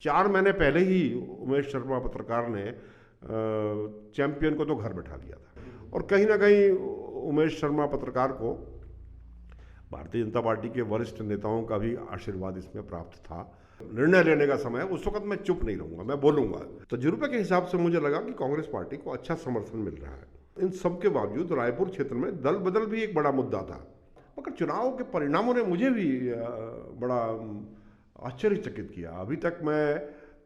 4 महीने पहले ही उमेश शर्मा पत्रकार ने चैंपियन को तो घर बैठा दिया था और कहीं ना कहीं उमेश शर्मा पत्रकार को भारतीय जनता पार्टी के वरिष्ठ नेताओं का भी आशीर्वाद इसमें प्राप्त था। निर्णय लेने का समय उस वक्त मैं चुप नहीं रहूंगा, मैं बोलूंगा। तजुर्बे के हिसाब से मुझे लगा कि कांग्रेस पार्टी को अच्छा समर्थन मिल रहा है। इन सब के बावजूद रायपुर क्षेत्र में दल बदल भी एक बड़ा मुद्दा था, मगर चुनाव के परिणामों ने मुझे भी बड़ा आश्चर्यचकित किया। अभी तक मैं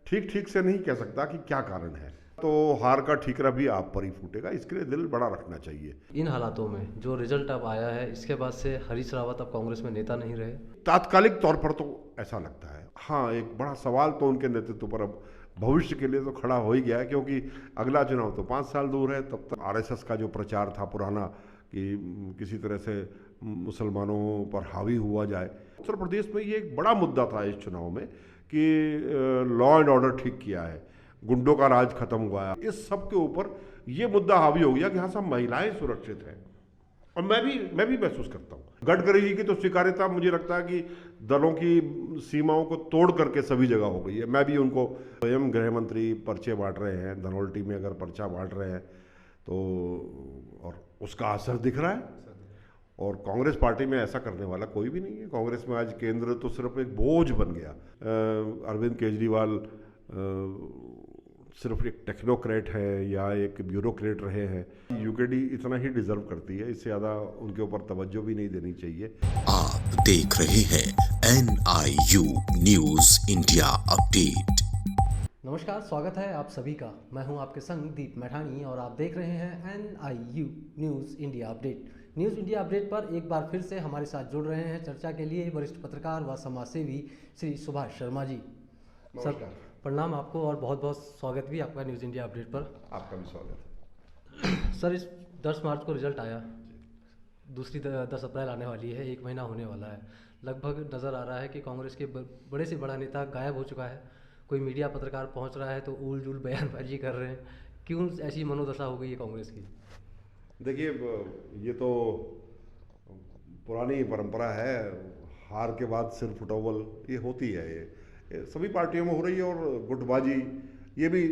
ठीक ठीक से नहीं कह सकता कि क्या कारण है, तो हार का ठीकरा भी आप पर ही फूटेगा, इसके लिए दिल बड़ा रखना चाहिए। इन हालातों में जो रिजल्ट अब आया है, इसके बाद से हरीश रावत अब कांग्रेस में नेता नहीं रहे। तात्कालिक तौर पर तो ऐसा लगता है। हाँ, एक बड़ा सवाल तो उनके नेतृत्व पर अब भविष्य के लिए तो खड़ा हो ही गया है, क्योंकि अगला चुनाव तो 5 साल दूर है। तब तक आरएसएस का जो प्रचार था पुराना कि किसी तरह से मुसलमानों पर हावी हुआ जाए, उत्तर प्रदेश में ये एक बड़ा मुद्दा था इस चुनाव में कि लॉ एंड ऑर्डर ठीक किया है, गुंडों का राज खत्म हुआ है। इस सब के ऊपर ये मुद्दा हावी हो गया कि हाँ, सब महिलाएं सुरक्षित हैं। और मैं भी महसूस करता हूँ गडकरी जी की तो स्वीकार्यता मुझे लगता है कि दलों की सीमाओं को तोड़ करके सभी जगह हो गई है। मैं भी उनको, स्वयं गृह मंत्री पर्चे बांट रहे हैं, धनौल्टी में अगर पर्चा बांट रहे हैं तो, और उसका असर दिख रहा है। और कांग्रेस पार्टी में ऐसा करने वाला कोई भी नहीं है। कांग्रेस में आज केंद्र तो सिर्फ एक बोझ बन गया। अरविंद केजरीवाल सिर्फ एक टेक्नोक्रेट है या एक ब्यूरोक्रेट रहे हैं। यूकेडी इतना ही डिजर्व करती है, इससे ज़्यादा उनके ऊपर तवज्जो भी नहीं देनी चाहिए। आप देख रहे हैं NIU न्यूज़ इंडिया अपडेट। नमस्कार, स्वागत है आप सभी का। मैं हूं आपके संग दीप मैठानी और आप देख रहे हैं NIU news India update. News India update पर एक बार फिर से हमारे साथ जुड़ रहे हैं चर्चा के लिए वरिष्ठ पत्रकार व समाजसेवी श्री सुभाष शर्मा जी। सर, प्रणाम आपको और बहुत बहुत स्वागत भी आपका न्यूज़ इंडिया अपडेट पर। आपका भी स्वागत। सर, इस 10 मार्च को रिजल्ट आया, दूसरी 10 अप्रैल आने वाली है, 1 महीना होने वाला है। लगभग नज़र आ रहा है कि कांग्रेस के बड़े से बड़ा नेता गायब हो चुका है। कोई मीडिया पत्रकार पहुंच रहा है तो ऊल जूल बयानबाजी कर रहे हैं। क्यों ऐसी मनोदशा हो गई है कांग्रेस की? देखिए, ये तो पुरानी परंपरा है, हार के बाद सिर फुटोवल ये होती है। ये सभी पार्टियों में हो रही है। और गुटबाजी ये भी,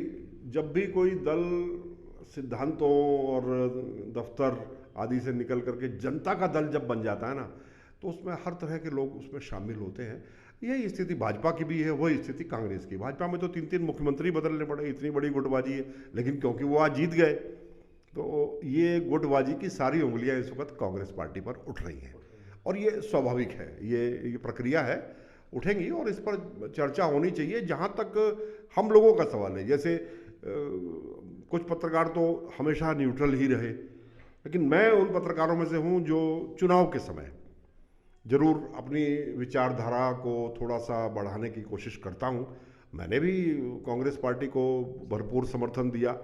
जब भी कोई दल सिद्धांतों और दफ्तर आदि से निकल करके जनता का दल जब बन जाता है ना, तो उसमें हर तरह के लोग उसमें शामिल होते हैं। यही स्थिति भाजपा की भी है, वही स्थिति कांग्रेस की। भाजपा में तो 3-3 मुख्यमंत्री बदलने पड़े, इतनी बड़ी गुटबाजी है। लेकिन क्योंकि वो आज जीत गए, तो ये गुटबाजी की सारी उंगलियां इस वक्त कांग्रेस पार्टी पर उठ रही हैं। और ये स्वाभाविक है, ये प्रक्रिया है, उठेंगी और इस पर चर्चा होनी चाहिए। जहाँ तक हम लोगों का सवाल है, जैसे कुछ पत्रकार तो हमेशा न्यूट्रल ही रहे, लेकिन मैं उन पत्रकारों में से हूँ जो चुनाव के समय जरूर अपनी विचारधारा को थोड़ा सा बढ़ाने की कोशिश करता हूँ। मैंने भी कांग्रेस पार्टी को भरपूर समर्थन दिया।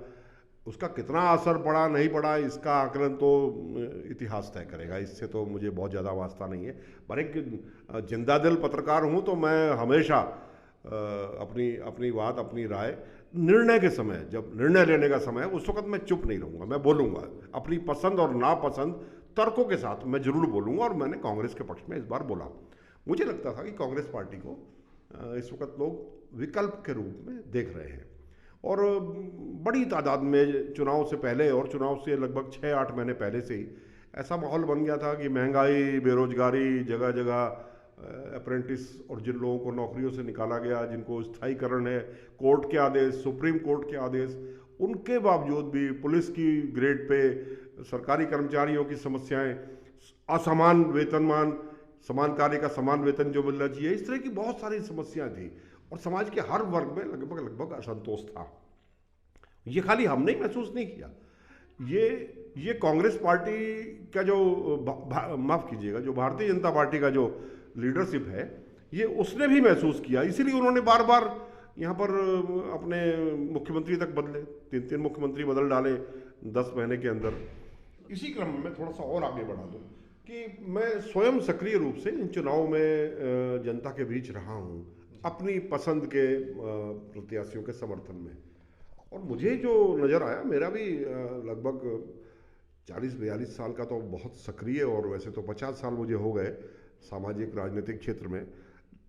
उसका कितना असर पड़ा नहीं पड़ा इसका आकलन तो इतिहास तय करेगा, इससे तो मुझे बहुत ज़्यादा वास्ता नहीं है। पर एक जिंदा दिल पत्रकार हूँ, तो मैं हमेशा अपनी बात, अपनी राय निर्णय के समय, जब निर्णय लेने का समय है, उस वक्त मैं चुप नहीं रहूँगा, मैं बोलूँगा। अपनी पसंद और नापसंद तर्कों के साथ मैं जरूर बोलूँगा। और मैंने कांग्रेस के पक्ष में इस बार बोला। मुझे लगता था कि कांग्रेस पार्टी को इस वक्त लोग विकल्प के रूप में देख रहे हैं। और बड़ी तादाद में चुनाव से पहले और चुनाव से लगभग 6-8 महीने पहले से ही ऐसा माहौल बन गया था कि महंगाई, बेरोजगारी, जगह जगह अप्रेंटिस और जिन लोगों को नौकरियों से निकाला गया, जिनको स्थायीकरण है, कोर्ट के आदेश, सुप्रीम कोर्ट के आदेश, उनके बावजूद भी पुलिस की ग्रेड पे सरकारी कर्मचारियों की समस्याएं, असमान वेतनमान, समान कार्य का समान वेतन जो मिलना चाहिए, इस तरह की बहुत सारी समस्याएं थी। और समाज के हर वर्ग में लगभग असंतोष था। ये खाली हमने ही महसूस नहीं किया, ये कांग्रेस पार्टी का जो माफ कीजिएगा, जो भारतीय जनता पार्टी का जो लीडरशिप है, ये उसने भी महसूस किया। इसीलिए उन्होंने बार बार यहाँ पर अपने मुख्यमंत्री तक बदले, 3-3 मुख्यमंत्री बदल डाले 10 महीने के अंदर। इसी क्रम में मैं थोड़ा सा और आगे बढ़ा दूँ कि मैं स्वयं सक्रिय रूप से इन चुनावों में जनता के बीच रहा हूँ, अपनी पसंद के प्रत्याशियों के समर्थन में। और मुझे जो नज़र आया, मेरा भी लगभग 40-42 साल का तो बहुत सक्रिय, और वैसे तो 50 साल मुझे हो गए सामाजिक राजनीतिक क्षेत्र में।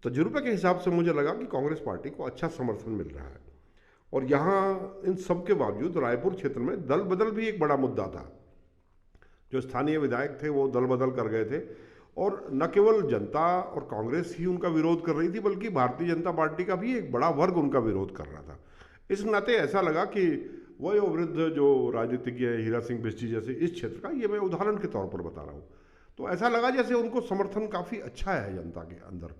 तजुर्बे के हिसाब से मुझे लगा कि कांग्रेस पार्टी को अच्छा समर्थन मिल रहा है। और यहाँ इन सब के बावजूद रायपुर क्षेत्र में दल बदल भी एक बड़ा मुद्दा था। जो स्थानीय विधायक थे वो दल बदल कर गए थे, और न केवल जनता और कांग्रेस ही उनका विरोध कर रही थी, बल्कि भारतीय जनता पार्टी का भी एक बड़ा वर्ग उनका विरोध कर रहा था। इस नाते ऐसा लगा कि वयोवृद्ध जो राजनीतिज्ञ है, हीरा सिंह बिष्ट जैसे इस क्षेत्र का, ये मैं उदाहरण के तौर पर बता रहा हूँ, तो ऐसा लगा जैसे उनको समर्थन काफ़ी अच्छा है जनता के अंदर।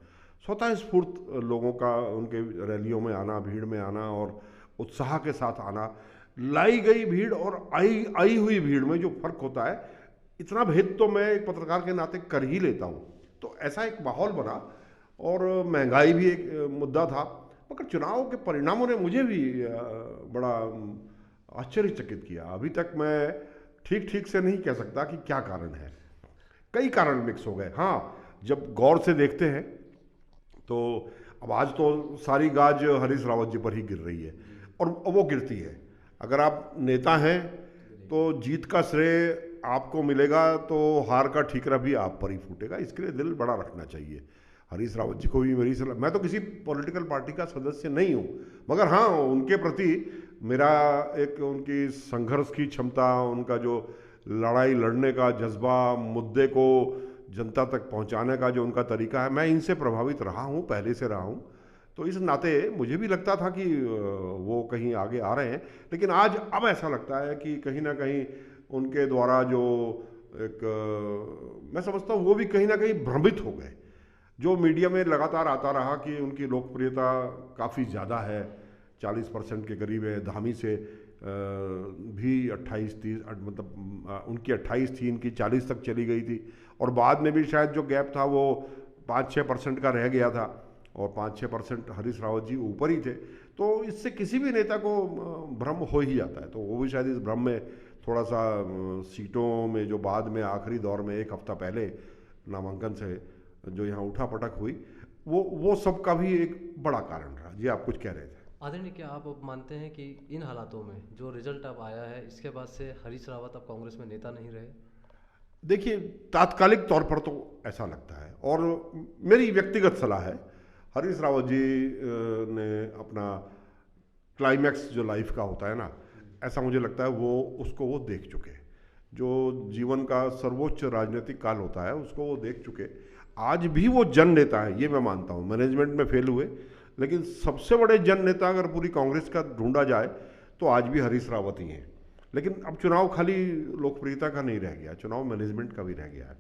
स्वतः स्फूर्त लोगों का उनके रैलियों में आना, भीड़ में आना और उत्साह के साथ आना, लाई गई भीड़ और आई हुई भीड़ में जो फर्क होता है, इतना भेद तो मैं एक पत्रकार के नाते कर ही लेता हूँ। तो ऐसा एक माहौल बना, और महंगाई भी एक मुद्दा था। मगर चुनाव के परिणामों ने मुझे भी बड़ा आश्चर्यचकित किया। अभी तक मैं ठीक से नहीं कह सकता कि क्या कारण है। कई कारण मिक्स हो गए। हाँ, जब गौर से देखते हैं तो अब आज तो सारी गाज हरीश रावत जी पर ही गिर रही है, और वो गिरती है। अगर आप नेता हैं तो जीत का श्रेय आपको मिलेगा, तो हार का ठीकरा भी आप पर ही फूटेगा। इसके लिए दिल बड़ा रखना चाहिए। हरीश रावत जी को भी मेरी सलाह, मैं तो किसी पॉलिटिकल पार्टी का सदस्य नहीं हूँ, मगर हाँ, उनके प्रति मेरा एक उनकी संघर्ष की क्षमता, उनका जो लड़ाई लड़ने का जज्बा, मुद्दे को जनता तक पहुँचाने का जो उनका तरीका है, मैं इनसे प्रभावित रहा हूँ, पहले से रहा हूँ। तो इस नाते मुझे भी लगता था कि वो कहीं आगे आ रहे हैं, लेकिन आज अब ऐसा लगता है कि कहीं ना कहीं उनके द्वारा जो एक मैं समझता हूँ वो भी कहीं ना कहीं भ्रमित हो गए। जो मीडिया में लगातार आता रहा कि उनकी लोकप्रियता काफ़ी ज़्यादा है, 40% के करीब है, धामी से भी 28-30, मतलब उनकी 28 थी, इनकी 40 तक चली गई थी, और बाद में भी शायद जो गैप था वो 5-6% का रह गया था, और 5-6% हरीश रावत जी ऊपर ही थे। तो इससे किसी भी नेता को भ्रम हो ही जाता है। तो वो भी शायद इस भ्रम में थोड़ा सा सीटों में जो बाद में आखिरी दौर में एक हफ्ता पहले नामांकन से जो यहाँ उठापटक हुई, वो सब का भी एक बड़ा कारण रहा। जी, आप कुछ कह रहे थे। आदरणीय, क्या आप अब मानते हैं कि इन हालातों में जो रिजल्ट अब आया है, इसके बाद से हरीश रावत अब कांग्रेस में नेता नहीं रहे? देखिए, तात्कालिक तौर पर तो ऐसा लगता है, और मेरी व्यक्तिगत सलाह है, हरीश रावत जी ने अपना क्लाइमैक्स जो लाइफ का होता है ना, ऐसा मुझे लगता है वो देख चुके। जो जीवन का सर्वोच्च राजनीतिक काल होता है उसको वो देख चुके। आज भी वो जन नेता है, ये मैं मानता हूँ। मैनेजमेंट में फेल हुए, लेकिन सबसे बड़े जन नेता अगर पूरी कांग्रेस का ढूंढा जाए तो आज भी हरीश रावत ही हैं। लेकिन अब चुनाव खाली लोकप्रियता का नहीं रह गया, चुनाव मैनेजमेंट का भी रह गया है।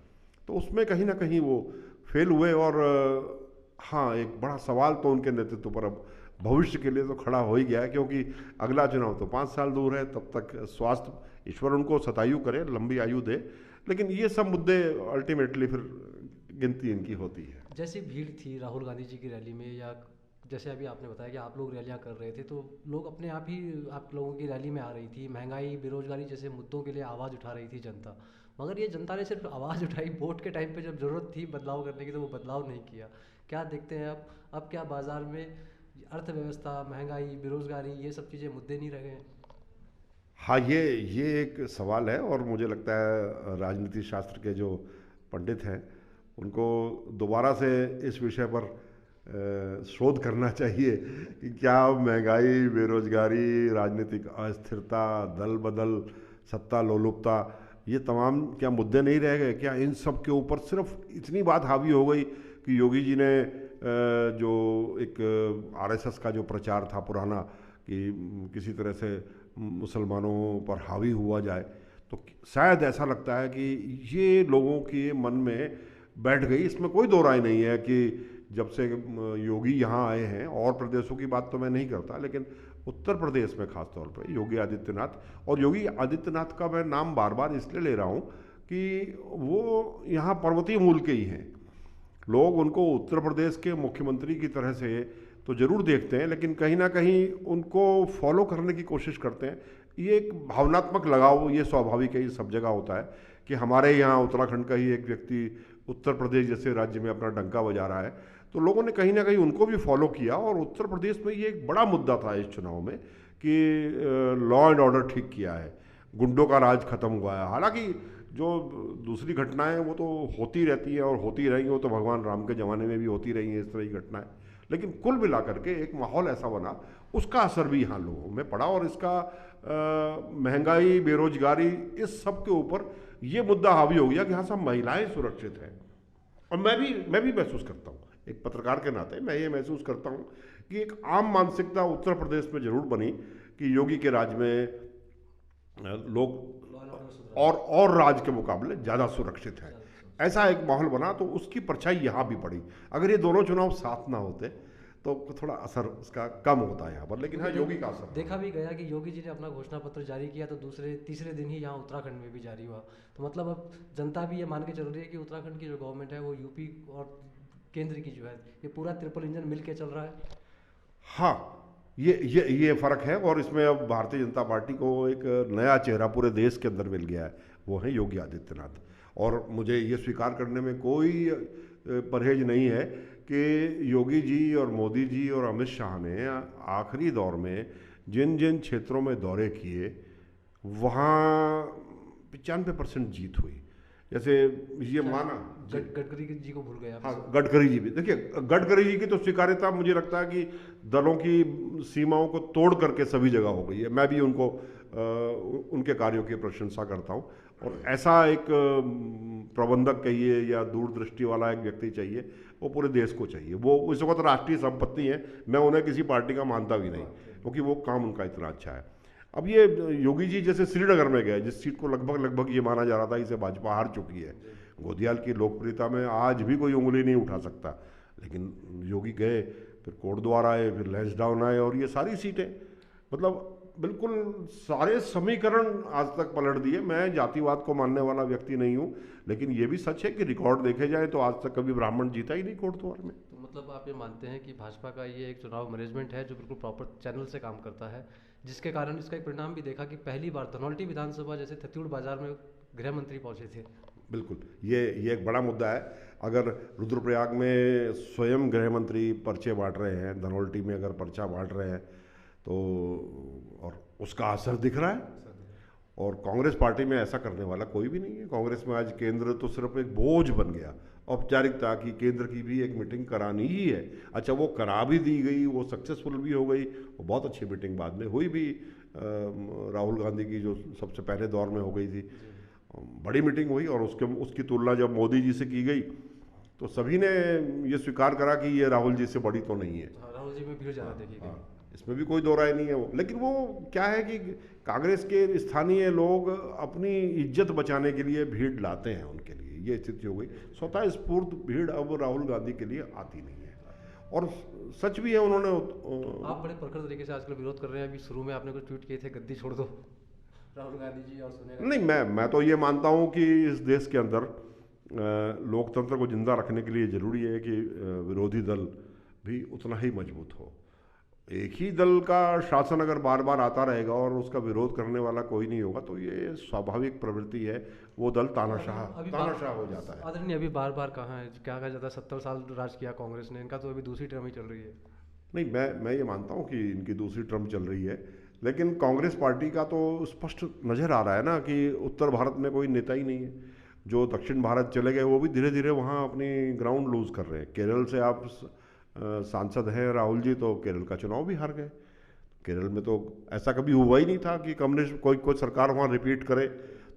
तो उसमें कहीं ना कहीं वो फेल हुए, और हाँ, एक बड़ा सवाल तो उनके नेतृत्व पर अब भविष्य के लिए तो खड़ा हो ही गया है, क्योंकि अगला चुनाव तो 5 साल दूर है। तब तक स्वास्थ्य, ईश्वर उनको शतायु करे, लंबी आयु दे, लेकिन ये सब मुद्दे अल्टीमेटली फिर गिनती इनकी होती है। जैसी भीड़ थी राहुल गांधी जी की रैली में, या जैसे अभी आपने बताया कि आप लोग रैलियां कर रहे थे, तो लोग अपने आप ही आप लोगों की रैली में आ रही थी। महंगाई, बेरोजगारी जैसे मुद्दों के लिए आवाज़ उठा रही थी जनता, मगर ये जनता ने सिर्फ आवाज़ उठाई। वोट के टाइम पे जब ज़रूरत थी बदलाव करने की तो वो बदलाव नहीं किया। क्या देखते हैं अब क्या बाज़ार में अर्थव्यवस्था, महंगाई, बेरोजगारी, ये सब चीज़ें मुद्दे नहीं रह गए? हाँ, ये एक सवाल है, और मुझे लगता है राजनीति शास्त्र के जो पंडित हैं उनको दोबारा से इस विषय पर शोध करना चाहिए कि क्या महंगाई, बेरोजगारी, राजनीतिक अस्थिरता, दल बदल, सत्ता लोलुपता, ये तमाम क्या मुद्दे नहीं रह गए? क्या इन सब के ऊपर सिर्फ इतनी बात हावी हो गई कि योगी जी ने जो एक आरएसएस का जो प्रचार था पुराना कि किसी तरह से मुसलमानों पर हावी हुआ जाए, तो शायद ऐसा लगता है कि ये लोगों के मन में बैठ गई। इसमें कोई दो राय नहीं है कि जब से योगी यहाँ आए हैं, और प्रदेशों की बात तो मैं नहीं करता, लेकिन उत्तर प्रदेश में खास तौर पर योगी आदित्यनाथ, और योगी आदित्यनाथ का मैं नाम बार बार इसलिए ले रहा हूँ कि वो यहाँ पर्वतीय मूल के ही हैं। लोग उनको उत्तर प्रदेश के मुख्यमंत्री की तरह से तो ज़रूर देखते हैं, लेकिन कहीं ना कहीं उनको फॉलो करने की कोशिश करते हैं। ये एक भावनात्मक लगाव, ये स्वाभाविक है, ये सब जगह होता है कि हमारे यहाँ उत्तराखंड का ही एक व्यक्ति उत्तर प्रदेश जैसे राज्य में अपना डंका बजा रहा है, तो लोगों ने कहीं ना कहीं उनको भी फॉलो किया। और उत्तर प्रदेश में ये एक बड़ा मुद्दा था इस चुनाव में कि लॉ एंड ऑर्डर ठीक किया है, गुंडों का राज खत्म हुआ है। हालांकि जो दूसरी घटनाएं वो तो होती रहती हैं और होती रही हो, तो भगवान राम के ज़माने में भी होती रही हैं इस तरह की घटनाएं। लेकिन कुल मिला करके एक माहौल ऐसा बना, उसका असर भी यहाँ लोगों में पड़ा, और इसका महंगाई, बेरोजगारी, इस सब के ऊपर ये मुद्दा हावी हो गया कि हाँ सब महिलाएं सुरक्षित हैं। और मैं भी महसूस करता हूँ, एक पत्रकार के नाते मैं ये महसूस करता हूँ कि एक आम मानसिकता उत्तर प्रदेश में जरूर बनी कि योगी के राज में लोग और राज्य के मुकाबले ज़्यादा सुरक्षित है, ऐसा एक माहौल बना। तो उसकी परछाई यहाँ भी पड़ी। अगर ये दोनों चुनाव साथ ना होते तो थोड़ा असर उसका कम होता है यहाँ पर, लेकिन हाँ योगी का असर देखा भी गया कि योगी जी ने अपना घोषणा पत्र जारी किया तो तीसरे दिन ही यहाँ उत्तराखंड में भी जारी हुआ। तो मतलब अब जनता भी ये मान के चल रही है कि उत्तराखंड की जो गवर्नमेंट है वो यूपी और केंद्र की जो है ये पूरा ट्रिपल इंजन मिल के चल रहा है। हाँ, ये फर्क है, और इसमें अब भारतीय जनता पार्टी को एक नया चेहरा पूरे देश के अंदर मिल गया है, वो है योगी आदित्यनाथ। और मुझे ये स्वीकार करने में कोई परहेज नहीं है कि योगी जी और मोदी जी और अमित शाह ने आखिरी दौर में जिन जिन क्षेत्रों में दौरे किए वहाँ 95% जीत हुई। जैसे ये माना गडकरी जी को भूल गया। हाँ, गडकरी जी भी, देखिए गडकरी जी की तो स्वीकार्यता मुझे लगता है कि दलों की सीमाओं को तोड़ करके सभी जगह हो गई है। मैं भी उनको उनके कार्यों की प्रशंसा करता हूँ, और ऐसा एक प्रबंधक कहिए या दूरदृष्टि वाला एक व्यक्ति चाहिए, वो पूरे देश को चाहिए। वो इस वक्त राष्ट्रीय संपत्ति है, मैं उन्हें किसी पार्टी का मानता भी नहीं, क्योंकि वो काम उनका इतना अच्छा है। अब ये योगी जी जैसे श्रीनगर में गए, जिस सीट को लगभग ये माना जा रहा था इसे भाजपा हार चुकी है, गोदियाल की लोकप्रियता में आज भी कोई उंगली नहीं उठा सकता, लेकिन योगी गए, फिर कोटद्वार आए, फिर लैंसडाउन आए, और ये सारी सीटें मतलब बिल्कुल सारे समीकरण आज तक पलट दिए। मैं जातिवाद को मानने वाला व्यक्ति नहीं हूँ, लेकिन ये भी सच है कि रिकॉर्ड देखे जाए तो आज तक कभी ब्राह्मण जीता ही नहीं कोटद्वार में। तो मतलब आप ये मानते हैं कि भाजपा का ये एक चुनाव मैनेजमेंट है जो बिल्कुल प्रॉपर चैनल से काम करता है, जिसके कारण इसका एक परिणाम भी देखा कि पहली बार धनौल्टी विधानसभा जैसे थत्यूड़ बाजार में गृह मंत्री पहुंचे थे। बिल्कुल, ये एक बड़ा मुद्दा है। अगर रुद्रप्रयाग में स्वयं गृह मंत्री पर्चे बांट रहे हैं, धनौल्टी में अगर पर्चा बांट रहे हैं, तो और उसका असर दिख रहा है। और कांग्रेस पार्टी में ऐसा करने वाला कोई भी नहीं है। कांग्रेस में आज केंद्र तो सिर्फ एक बोझ बन गया, औपचारिकता की केंद्र की भी एक मीटिंग करानी ही है। अच्छा, वो करा भी दी गई, वो सक्सेसफुल भी हो गई, वो बहुत अच्छी मीटिंग बाद में हुई भी, राहुल गांधी की जो सबसे पहले दौर में हो गई थी, बड़ी मीटिंग हुई। और उसकी तुलना जब मोदी जी से की गई तो सभी ने ये स्वीकार करा कि ये राहुल जी से बड़ी तो नहीं है। राहुल जी में भीड़ ज़्यादा देखी गई, इसमें भी कोई दो राय नहीं है वो। लेकिन वो क्या है कि कांग्रेस के स्थानीय लोग अपनी इज्जत बचाने के लिए भीड़ लाते हैं, उनके लिए ये स्थिति हो गई। स्वतः स्फूर्त भीड़ अब राहुल गांधी के लिए आती नहीं है, और सच भी है। उन्होंने आप बड़े प्रखर तरीके से आजकल विरोध कर रहे हैं। अभी शुरू में आपने कुछ ट्वीट किए थे, गद्दी छोड़ दो राहुल गांधी जी और सोनिया गांधी। नहीं, मैं तो ये मानता हूँ कि इस देश के अंदर लोकतंत्र को जिंदा रखने के लिए ज़रूरी है कि विरोधी दल भी उतना ही मजबूत हो। एक ही दल का शासन अगर बार बार आता रहेगा और उसका विरोध करने वाला कोई नहीं होगा, तो ये स्वाभाविक प्रवृत्ति है, वो दल तानाशाह हो जाता है। आदरणीय, अभी बार बार कहा है, क्या कहा जाता है, 70 साल राज किया कांग्रेस ने, इनका तो अभी दूसरी टर्म ही चल रही है। नहीं, मैं ये मानता हूँ कि इनकी दूसरी टर्म चल रही है, लेकिन कांग्रेस पार्टी का तो स्पष्ट नज़र आ रहा है ना कि उत्तर भारत में कोई नेता ही नहीं है। जो दक्षिण भारत चले गए वो भी धीरे धीरे वहाँ अपनी ग्राउंड लूज कर रहे हैं। केरल से आप सांसद हैं राहुल जी, तो केरल का चुनाव भी हार गए। केरल में तो ऐसा कभी हुआ ही नहीं था कि कम्युनिस्ट कोई सरकार वहाँ रिपीट करे,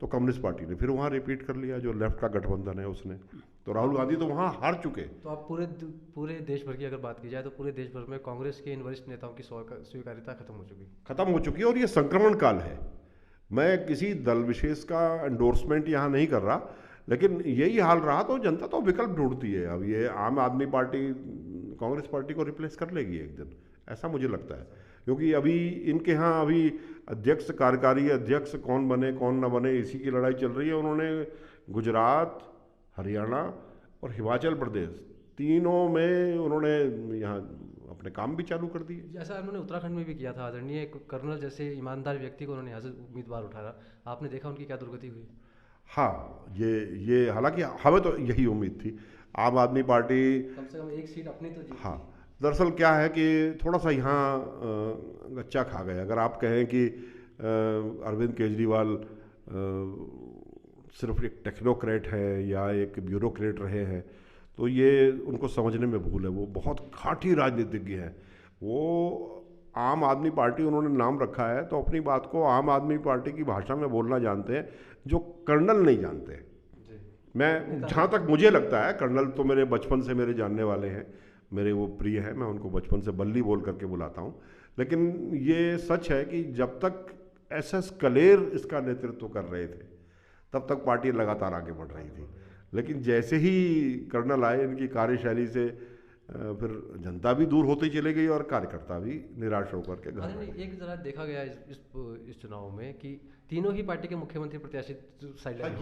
तो कम्युनिस्ट पार्टी ने फिर वहाँ रिपीट कर लिया, जो लेफ्ट का गठबंधन है उसने। तो राहुल गांधी तो वहाँ हार चुके। तो आप पूरे देश भर की अगर बात की जाए तो पूरे देश भर में कांग्रेस के इन वरिष्ठ नेताओं की स्वीकार्यता खत्म हो चुकी, और ये संक्रमण काल है। मैं किसी दल विशेष का एंडोर्समेंट यहाँ नहीं कर रहा, लेकिन यही हाल रहा तो जनता तो विकल्प ढूंढती है। अब ये आम आदमी पार्टी कांग्रेस पार्टी को रिप्लेस कर लेगी एक दिन, ऐसा मुझे लगता है, क्योंकि अभी इनके यहाँ अभी अध्यक्ष, कार्यकारी अध्यक्ष कौन बने कौन ना बने, इसी की लड़ाई चल रही है। उन्होंने गुजरात, हरियाणा और हिमाचल प्रदेश तीनों में उन्होंने यहाँ अपने काम भी चालू कर दिए। जैसा उन्होंने उत्तराखंड में भी किया था। आदरणीय कर्नल जैसे ईमानदार व्यक्ति को उन्होंने यहाँ से उम्मीदवार उठाया, आपने देखा उनकी क्या दुर्गति हुई। हाँ, ये हालांकि हमें तो यही उम्मीद थी। आम आदमी पार्टी कम से कम एक सीट अपनी तो जीती। हाँ, दरअसल क्या है कि थोड़ा सा यहाँ गच्चा खा गए। अगर आप कहें कि अरविंद केजरीवाल सिर्फ एक टेक्नोक्रेट है या एक ब्यूरोक्रेट रहे हैं, तो ये उनको समझने में भूल है। वो बहुत खाटी राजनीतिज्ञ हैं। वो आम आदमी पार्टी उन्होंने नाम रखा है, तो अपनी बात को आम आदमी पार्टी की भाषा में बोलना जानते हैं, जो कर्नल नहीं जानते। मैं जहाँ तक मुझे लगता है, कर्नल तो मेरे बचपन से मेरे जानने वाले हैं, मेरे वो प्रिय हैं, मैं उनको बचपन से बल्ली बोल करके बुलाता हूँ। लेकिन ये सच है कि जब तक SS कलेर इसका नेतृत्व कर रहे थे तब तक पार्टी लगातार आगे बढ़ रही थी। लेकिन जैसे ही कर्नल आए, इनकी कार्यशैली से फिर जनता भी दूर होती चली गई और कार्यकर्ता भी निराश होकर के घर अरे एक जरा देखा गया इस चुनाव में कि तीनों ही पार्टी के मुख्यमंत्री प्रत्याशी साइड लाइन।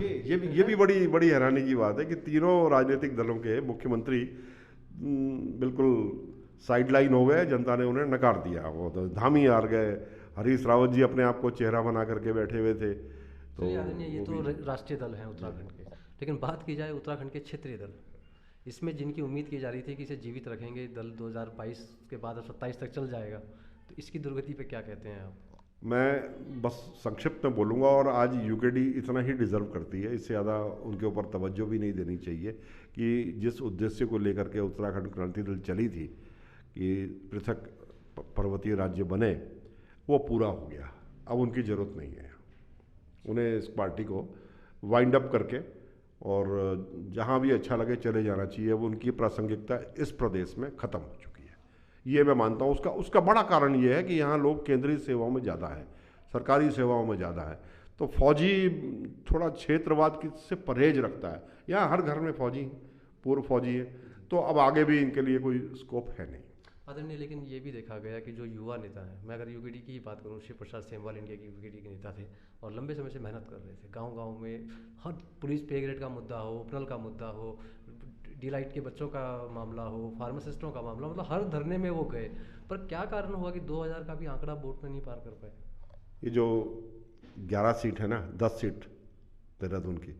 ये भी बड़ी बड़ी हैरानी की बात है कि तीनों राजनीतिक दलों के मुख्यमंत्री बिल्कुल साइडलाइन हो गए। जनता ने उन्हें नकार दिया, वो तो धामी हार गए। हरीश रावत जी अपने आप को चेहरा बना करके बैठे हुए थे। तो ये तो राष्ट्रीय दल हैं उत्तराखंड के, लेकिन बात की जाए उत्तराखंड के क्षेत्रीय दल, इसमें जिनकी उम्मीद की जा रही थी कि इसे जीवित रखेंगे, दल 2022 के बाद अब 27 तक चल जाएगा, तो इसकी दुर्गति पे क्या कहते हैं आप? मैं बस संक्षिप्त में बोलूँगा, और आज UKD इतना ही डिज़र्व करती है, इससे ज़्यादा उनके ऊपर तवज्जो भी नहीं देनी चाहिए कि जिस उद्देश्य को लेकर के उत्तराखंड क्रांति दल चली थी कि पृथक पर्वतीय राज्य बने, वो पूरा हो गया। अब उनकी ज़रूरत नहीं है। उन्हें इस पार्टी को वाइंड अप करके और जहाँ भी अच्छा लगे चले जाना चाहिए। वो उनकी प्रासंगिकता इस प्रदेश में ख़त्म हो चुकी है, ये मैं मानता हूँ। उसका बड़ा कारण ये है कि यहाँ लोग केंद्रीय सेवाओं में ज़्यादा है, सरकारी सेवाओं में ज़्यादा है। तो फौजी थोड़ा क्षेत्रवाद की से परहेज रखता है। यहाँ हर घर में फौजी, पूर्व फौजी है, तो अब आगे भी इनके लिए कोई स्कोप है नहीं। आदरणीय, लेकिन ये भी देखा गया कि जो युवा नेता हैं, मैं अगर UKD की ही बात करूँ, शिव प्रसाद सेमवाल इंडिया की UKD के नेता थे और लंबे समय से मेहनत कर रहे थे। गांव-गांव में हर पुलिस पे ग्रेड का मुद्दा हो, उपनल का मुद्दा हो, डिलाइट के बच्चों का मामला हो, फार्मासिस्टों का मामला, मतलब हर धरने में वो गए। पर क्या कारण हुआ कि 2000 का भी आंकड़ा वोट में नहीं पार कर पाए? ये जो 11 सीट है ना, 10 सीट देहरादून की,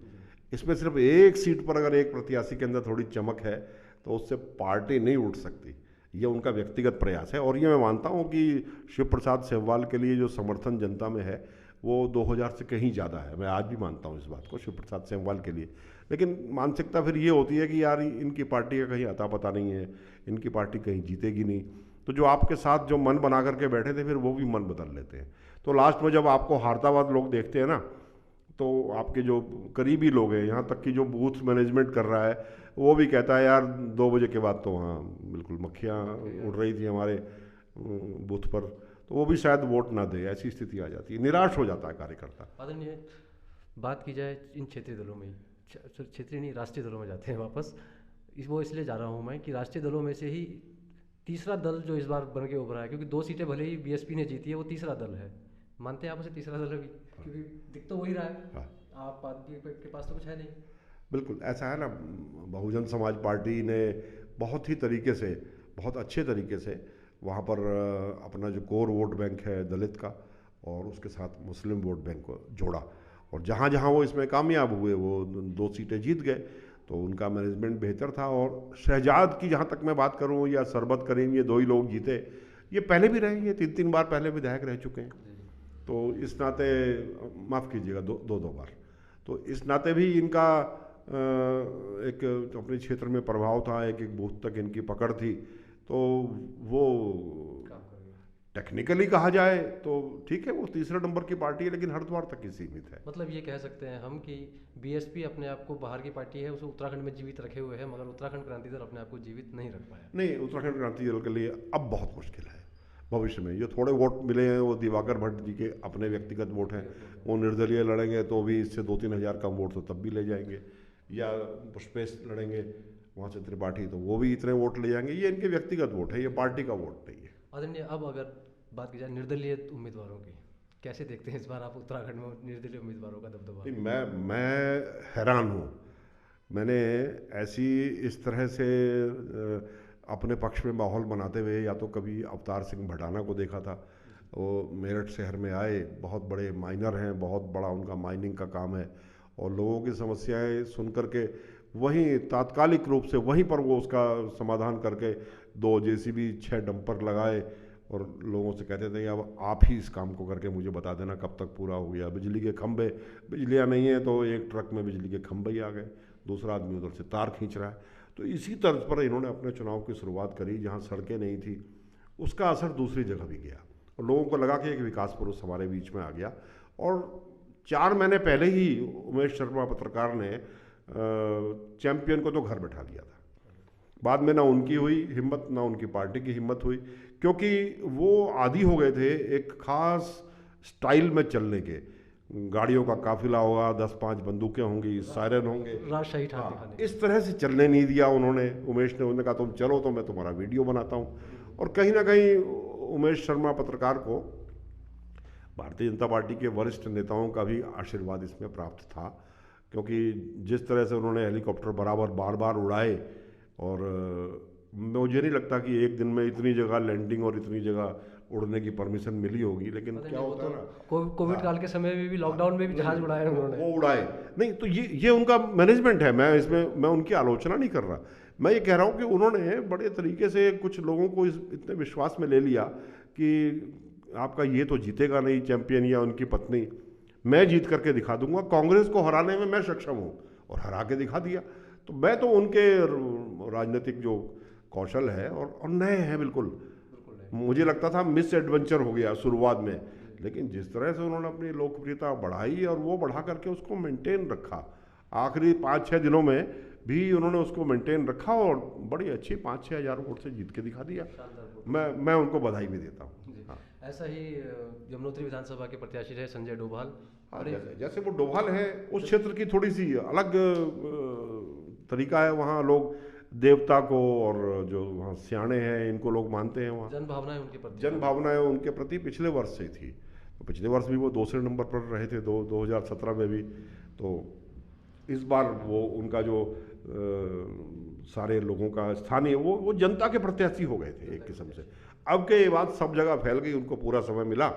इसमें सिर्फ एक सीट पर अगर एक प्रत्याशी के अंदर थोड़ी चमक है तो उससे पार्टी नहीं उठ सकती। ये उनका व्यक्तिगत प्रयास है। और ये मैं मानता हूँ कि शिव प्रसाद सेमवाल के लिए जो समर्थन जनता में है वो 2000 से कहीं ज़्यादा है। मैं आज भी मानता हूँ इस बात को शिव प्रसाद सेमवाल के लिए। लेकिन मानसिकता फिर ये होती है कि यार इनकी पार्टी का कहीं अता पता नहीं है, इनकी पार्टी कहीं जीतेगी नहीं। तो जो आपके साथ जो मन बना करके बैठे थे, फिर वो भी मन बदल लेते हैं। तो लास्ट में जब आपको हारता हुआ लोग देखते हैं ना, तो आपके जो करीबी लोग हैं, यहाँ तक कि जो बूथ मैनेजमेंट कर रहा है, वो भी कहता है यार 2 बजे के बाद तो वहाँ बिल्कुल मक्खियाँ उड़ रही थी हमारे बूथ पर, तो वो भी शायद वोट ना दे। ऐसी स्थिति आ जाती है, निराश हो जाता है कार्यकर्ता। आदरणीय, बात की जाए इन क्षेत्रीय दलों में, क्षेत्रीय नहीं राष्ट्रीय दलों में जाते हैं वापस। वो इसलिए जा रहा हूँ मैं कि राष्ट्रीय दलों में से ही तीसरा दल जो इस बार बन के उभरा है, क्योंकि 2 सीटें भले ही BSP ने जीती है, वो तीसरा दल है। मानते हैं आप उसे तीसरा दल है भी? क्योंकि दिख तो वही रहा है। हाँ। आप आदमी के पास तो कुछ है नहीं। बिल्कुल ऐसा है ना। बहुजन समाज पार्टी ने बहुत ही तरीके से, बहुत अच्छे तरीके से वहाँ पर अपना जो कोर वोट बैंक है दलित का, और उसके साथ मुस्लिम वोट बैंक को जोड़ा। और जहाँ जहाँ वो इसमें कामयाब हुए, वो 2 सीटें जीत गए। तो उनका मैनेजमेंट बेहतर था। और शहजाद की जहाँ तक मैं बात करूँ, या सरबत करीम, ये 2 ही लोग जीते। ये पहले भी रहे, ये 3-3 बार पहले विधायक रह चुके हैं। तो इस नाते, माफ़ कीजिएगा, 2 बार। तो इस नाते भी इनका एक अपने क्षेत्र में प्रभाव था, एक बूथ तक इनकी पकड़ थी। तो वो टेक्निकली कहा जाए तो ठीक है, वो तीसरे नंबर की पार्टी है, लेकिन हरिद्वार तक ही सीमित है। मतलब ये कह सकते हैं हम कि BSP अपने आप को बाहर की पार्टी है, उसे उत्तराखंड में जीवित रखे हुए है, मगर उत्तराखंड क्रांति दल अपने आप को जीवित नहीं रख पाया। नहीं, उत्तराखंड क्रांति दल के लिए अब बहुत मुश्किल है भविष्य में। ये थोड़े वोट मिले हैं, वो दिवाकर भट्ट जी के अपने व्यक्तिगत वोट हैं। वो निर्दलीय लड़ेंगे तो भी इससे 2-3 हज़ार कम वोट तो तब भी ले जाएंगे, या पुष्पेश लड़ेंगे वहाँ से त्रिपाठी, तो वो भी इतने वोट ले जाएंगे। ये इनके व्यक्तिगत वोट है, ये पार्टी का वोट नहीं है। आदरणीय, अब अगर बात की जाए निर्दलीय उम्मीदवारों की, कैसे देखते हैं इस बार आप उत्तराखंड में निर्दलीय उम्मीदवारों का दबदबा? मैं हैरान हूँ। मैंने ऐसी इस तरह से अपने पक्ष में माहौल बनाते हुए या तो कभी अवतार सिंह भटाना को देखा था। वो मेरठ शहर में आए, बहुत बड़े माइनर हैं, बहुत बड़ा उनका माइनिंग का काम है, और लोगों की समस्याएं सुन करके वहीं तात्कालिक रूप से वहीं पर वो उसका समाधान करके 2 JCB 6 डंपर लगाए और लोगों से कहते थे अब आप ही इस काम को करके मुझे बता देना कब तक पूरा हो गया। बिजली के खंभे, बिजलियाँ नहीं है तो एक ट्रक में बिजली के खंभे ही आ गए, दूसरा आदमी उधर से तार खींच रहा है। तो इसी तर्ज पर इन्होंने अपने चुनाव की शुरुआत करी। जहाँ सड़कें नहीं थी उसका असर दूसरी जगह भी गया और लोगों को लगा कि एक विकास पुरुष हमारे बीच में आ गया। और 4 महीने पहले ही उमेश शर्मा पत्रकार ने चैंपियन को तो घर बैठा दिया था। बाद में ना उनकी हुई हिम्मत, ना उनकी पार्टी की हिम्मत हुई, क्योंकि वो आदी हो गए थे एक खास स्टाइल में चलने के। गाड़ियों का काफिला होगा, 10-5 बंदूकें होंगी, सायरन होंगे, राजशाही ठाट दिखाने। इस तरह से चलने नहीं दिया उन्होंने। उमेश ने उन्होंने कहा तुम चलो तो मैं तुम्हारा वीडियो बनाता हूँ। और कहीं ना कहीं उमेश शर्मा पत्रकार को भारतीय जनता पार्टी के वरिष्ठ नेताओं का भी आशीर्वाद इसमें प्राप्त था, क्योंकि जिस तरह से उन्होंने हेलीकॉप्टर बराबर बार बार उड़ाए, और मुझे नहीं लगता कि एक दिन में इतनी जगह लैंडिंग और इतनी जगह उड़ने की परमिशन मिली होगी। लेकिन क्या होता है ना, कोविड काल के समय में भी, लॉकडाउन में भी जहाज उड़ाए उन्होंने, वो उड़ाए नहीं। तो ये उनका मैनेजमेंट है। मैं उनकी आलोचना नहीं कर रहा। मैं ये कह रहा हूँ कि उन्होंने बड़े तरीके से कुछ लोगों को इतने विश्वास में ले लिया कि आपका ये तो जीतेगा नहीं चैंपियन या उनकी पत्नी, मैं जीत करके दिखा दूंगा, कांग्रेस को हराने में मैं सक्षम हूँ, और हरा के दिखा दिया। तो मैं तो उनके राजनीतिक जो कौशल है और नए हैं बिल्कुल। मुझे लगता था मिस एडवेंचर हो गया शुरुआत में, लेकिन जिस तरह से उन्होंने अपनी लोकप्रियता बढ़ाई और वो बढ़ा करके उसको मेंटेन रखा, आखिरी 5-6 दिनों में भी उन्होंने उसको मेंटेन रखा और बड़ी अच्छी 5-6 हज़ार वोट से जीत के दिखा दिया। मैं उनको बधाई भी देता हूँ। हाँ। ऐसा ही यमुनोत्री विधानसभा के प्रत्याशी रहे संजय डोभाल। हाँ, जैसे वो डोभाल है, उस क्षेत्र की थोड़ी सी अलग तरीका है। वहाँ लोग देवता को और जो वहाँ सियाणे हैं इनको लोग मानते हैं। वहाँ जन भावनाएं उनके प्रति पिछले वर्ष से थी। तो पिछले वर्ष भी वो दूसरे नंबर पर रहे थे 2017 में भी। तो इस बार वो उनका जो सारे लोगों का स्थानीय वो जनता के प्रत्याशी हो गए थे एक किस्म से। अब के ये बात सब जगह फैल गई, उनको पूरा समय मिला,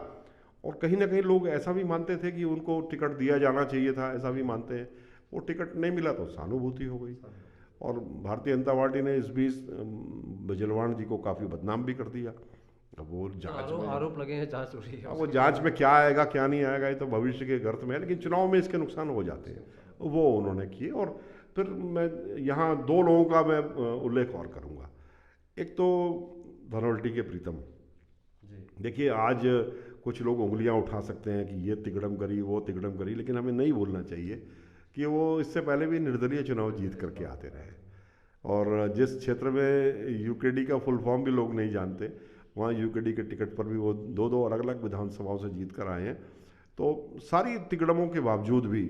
और कहीं ना कहीं लोग ऐसा भी मानते थे कि उनको टिकट दिया जाना चाहिए था, ऐसा भी मानते हैं। वो टिकट नहीं मिला तो सहानुभूति हो गई। और भारतीय जनता पार्टी ने इस बीच बिजलवाण जी को काफ़ी बदनाम भी कर दिया। अब वो जांच में आरोप लगे हैं, जांच हो रही है। अब वो जांच में क्या आएगा क्या नहीं आएगा ये तो भविष्य के गर्त में है, लेकिन चुनाव में इसके नुकसान हो जाते हैं, वो उन्होंने किए। और फिर मैं यहाँ 2 लोगों का मैं उल्लेख और करूँगा। एक तो धनोल्टी के प्रीतम। देखिए, आज कुछ लोग उंगलियां उठा सकते हैं कि ये तिगड़म करी, वो तिगड़म करी, लेकिन हमें नहीं भूलना चाहिए कि वो इससे पहले भी निर्दलीय चुनाव जीत करके आते रहे। और जिस क्षेत्र में यूकेडी का फुल फॉर्म भी लोग नहीं जानते, वहाँ यूकेडी के टिकट पर भी वो 2 अलग अलग विधानसभाओं से जीत कर आए हैं। तो सारी तिगड़मों के बावजूद भी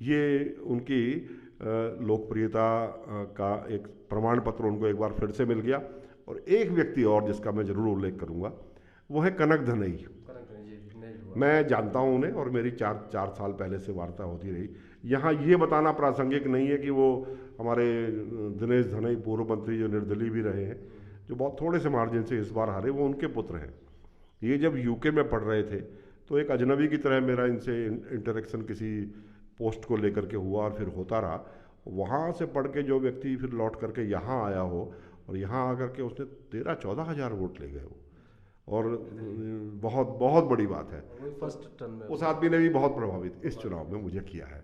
ये उनकी लोकप्रियता का एक प्रमाण पत्र उनको एक बार फिर से मिल गया। और एक व्यक्ति और जिसका मैं ज़रूर उल्लेख करूँगा वो है कनक धनई। मैं जानता हूँ उन्हें और मेरी 4 साल पहले से वार्ता होती रही। यहाँ ये बताना प्रासंगिक नहीं है कि वो हमारे दिनेश धनई पूर्व मंत्री जो निर्दलीय भी रहे हैं, जो बहुत थोड़े से मार्जिन से इस बार हारे, वो उनके पुत्र हैं। ये जब यूके में पढ़ रहे थे तो एक अजनबी की तरह मेरा इनसे इंटरेक्शन किसी पोस्ट को लेकर के हुआ और फिर होता रहा। वहाँ से पढ़ के जो व्यक्ति फिर लौट करके यहाँ आया हो और यहाँ आकर के उसने 13-14 हज़ार वोट ले गए हो, और बहुत बहुत बड़ी बात है। फर्स्ट टर्न में उस आदमी ने भी बहुत प्रभावित इस चुनाव में मुझे किया है,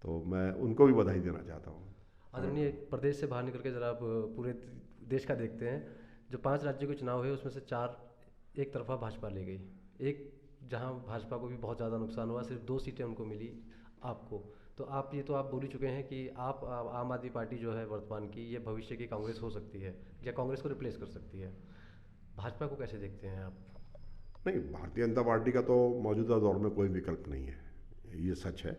तो मैं उनको भी बधाई देना चाहता हूँ। आदरणीय, प्रदेश से बाहर निकल के जरा आप पूरे देश का देखते हैं। जो 5 राज्यों के चुनाव हुए उसमें से 4 एक तरफा भाजपा ले गई, एक जहां भाजपा को भी बहुत ज़्यादा नुकसान हुआ, सिर्फ 2 सीटें उनको मिली आपको। तो आप बोल ही चुके हैं कि आप आम आदमी पार्टी जो है वर्तमान की, ये भविष्य की कांग्रेस हो सकती है या कांग्रेस को रिप्लेस कर सकती है। भाजपा को कैसे देखते हैं आप? नहीं, भारतीय जनता पार्टी का तो मौजूदा दौर में कोई विकल्प नहीं है, ये सच है।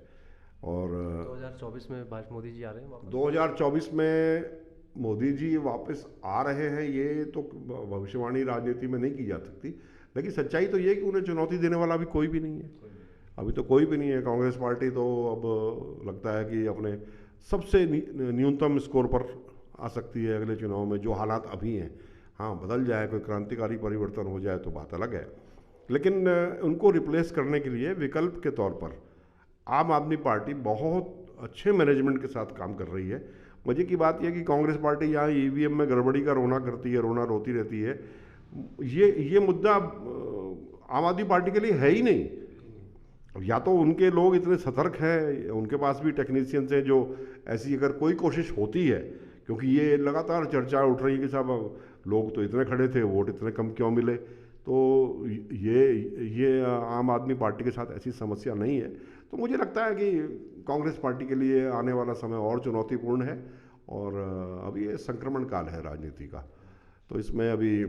और 2024 में मोदी जी आ रहे हैं वापस। 2024 में मोदी जी वापस आ रहे हैं, ये तो भविष्यवाणी राजनीति में नहीं की जा सकती, लेकिन सच्चाई तो ये है कि उन्हें चुनौती देने वाला अभी कोई भी नहीं है। अभी तो कोई भी नहीं है। कांग्रेस पार्टी तो अब लगता है कि अपने सबसे न्यूनतम स्कोर पर आ सकती है अगले चुनाव में, जो हालात अभी हैं। हाँ, बदल जाए, कोई क्रांतिकारी परिवर्तन हो जाए तो बात अलग है, लेकिन उनको रिप्लेस करने के लिए विकल्प के तौर पर आम आदमी पार्टी बहुत अच्छे मैनेजमेंट के साथ काम कर रही है। मजे की बात यह कि कांग्रेस पार्टी यहाँ ईवीएम में गड़बड़ी का रोना करती है, रोना रोती रहती है। ये मुद्दा आम आदमी पार्टी के लिए है ही नहीं। या तो उनके लोग इतने सतर्क हैं, उनके पास भी टेक्नीशियंस हैं जो ऐसी अगर कोई कोशिश होती है, क्योंकि ये लगातार चर्चा उठ रही है कि साहब लोग तो इतने खड़े थे, वोट इतने कम क्यों मिले। तो ये आम आदमी पार्टी के साथ ऐसी समस्या नहीं है। तो मुझे लगता है कि कांग्रेस पार्टी के लिए आने वाला समय और चुनौतीपूर्ण है, और अभी ये संक्रमण काल है राजनीति का। तो इसमें अभी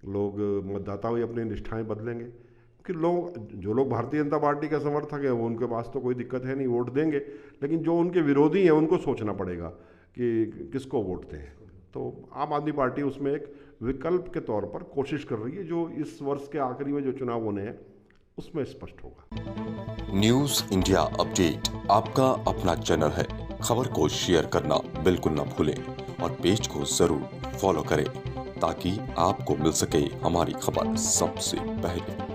लोग, मतदाता भी अपनी निष्ठाएं बदलेंगे कि जो लोग भारतीय जनता पार्टी के समर्थक हैं वो, उनके पास तो कोई दिक्कत है नहीं, वोट देंगे। लेकिन जो उनके विरोधी हैं उनको सोचना पड़ेगा कि किसको वोट दें। तो आम आदमी पार्टी उसमें एक विकल्प के तौर पर कोशिश कर रही है, जो इस वर्ष के आखिरी में जो चुनाव होने हैं उसमें स्पष्ट होगा। न्यूज इंडिया अपडेट आपका अपना चैनल है। खबर को शेयर करना बिल्कुल न भूलें और पेज को जरूर फॉलो करें ताकि आपको मिल सके हमारी खबर सबसे पहले।